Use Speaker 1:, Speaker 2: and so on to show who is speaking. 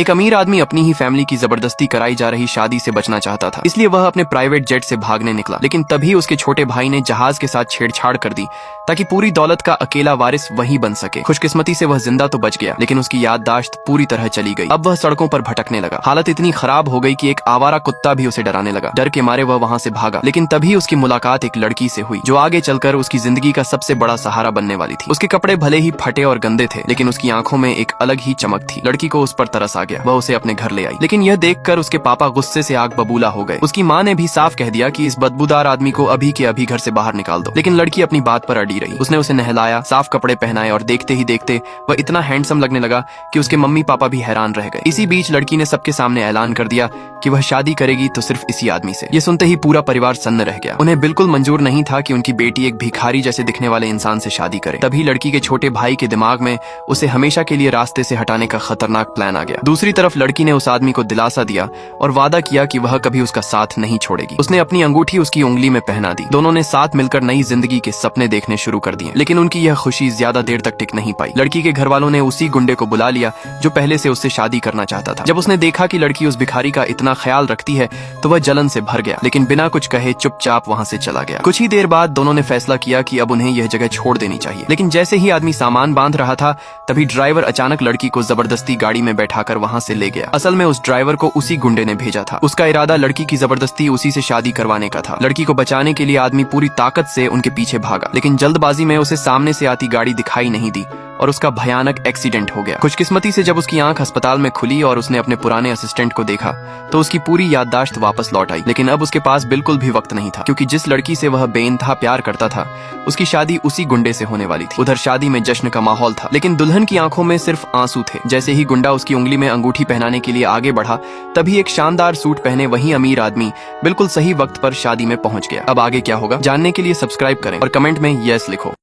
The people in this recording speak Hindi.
Speaker 1: एक अमीर आदमी अपनी ही फैमिली की जबरदस्ती कराई जा रही शादी से बचना चाहता था, इसलिए वह अपने प्राइवेट जेट से भागने निकला। लेकिन तभी उसके छोटे भाई ने जहाज के साथ छेड़छाड़ कर दी ताकि पूरी दौलत का अकेला वारिस वही बन सके। खुशकिस्मती से वह जिंदा तो बच गया, लेकिन उसकी याददाश्त पूरी तरह चली गई। अब वह सड़कों पर भटकने लगा। हालत इतनी खराब हो गई कि एक आवारा कुत्ता भी उसे डराने लगा। डर के मारे वह वहां से भागा, लेकिन तभी उसकी मुलाकात एक लड़की से हुई जो आगे चलकर उसकी जिंदगी का सबसे बड़ा सहारा बनने वाली थी। उसके कपड़े भले ही फटे और गंदे थे, लेकिन उसकी आंखों में एक अलग ही चमक थी। लड़की को उस पर तरस आ गया। वह उसे अपने घर ले आई, लेकिन यह देखकर उसके पापा गुस्से से आग बबूला हो गए। उसकी माँ ने भी साफ कह दिया कि इस बदबूदार आदमी को अभी के अभी घर से बाहर निकाल दो। लेकिन लड़की अपनी बात पर अड़ी रही। उसने उसे नहलाया, साफ कपड़े पहनाए और देखते ही देखते वह इतना हैंडसम लगने लगा कि उसके मम्मी पापा भी हैरान रह गए। इसी बीच लड़की ने सबके सामने ऐलान कर दिया कि वह शादी करेगी तो सिर्फ इसी आदमी से। ये सुनते ही पूरा परिवार सन्न रह गया। उन्हें बिल्कुल मंजूर नहीं था कि उनकी बेटी एक भिखारी जैसे दिखने वाले इंसान से शादी करे। तभी लड़की के छोटे भाई के दिमाग में उसे हमेशा के लिए रास्ते से हटाने का खतरनाक प्लान आ गया। दूसरी तरफ लड़की ने उस आदमी को दिलासा दिया और वादा किया कि वह कभी उसका साथ नहीं छोड़ेगी। उसने अपनी अंगूठी उसकी उंगली में पहना दी। दोनों ने साथ मिलकर नई जिंदगी के सपने देखने शुरू कर दिए। लेकिन उनकी यह खुशी ज्यादा देर तक टिक नहीं पाई। लड़की के घर वालों ने उसी गुंडे को बुला लिया जो पहले से उससे शादी करना चाहता था। जब उसने देखा कि लड़की उस भिखारी का इतना ख्याल रखती है तो वह जलन से भर गया, लेकिन बिना कुछ कहे चुपचाप वहां से चला गया। कुछ ही देर बाद दोनों ने फैसला किया कि अब उन्हें यह जगह छोड़ देनी चाहिए। लेकिन जैसे ही आदमी सामान बांध रहा था, तभी ड्राइवर अचानक लड़की को जबरदस्ती गाड़ी में बैठाकर वहां से ले गया। असल में उस ड्राइवर को उसी गुंडे ने भेजा था। उसका इरादा लड़की की जबरदस्ती उसी से शादी करवाने का था। लड़की को बचाने के लिए आदमी पूरी ताकत से उनके पीछे भागा, लेकिन जल्दबाजी में उसे सामने से आती गाड़ी दिखाई नहीं दी और उसका भयानक एक्सीडेंट हो गया। खुशकिस्मती से जब उसकी आंख अस्पताल में खुली और उसने अपने पुराने असिस्टेंट को देखा तो उसकी पूरी याददाश्त वापस लौट आई। लेकिन अब उसके पास बिल्कुल भी वक्त नहीं था, क्योंकि जिस लड़की से वह बेइंतहा प्यार करता था उसकी शादी उसी गुंडे से होने वाली थी। उधर शादी में जश्न का माहौल था, लेकिन दुल्हन की आंखों में सिर्फ आंसू थे। जैसे ही गुंडा उसकी उंगली में अंगूठी पहनाने के लिए आगे बढ़ा, तभी एक शानदार सूट पहने वही अमीर आदमी बिल्कुल सही वक्त पर शादी में पहुंच गया। अब आगे क्या होगा जानने के लिए सब्सक्राइब करें और कमेंट में यस लिखो।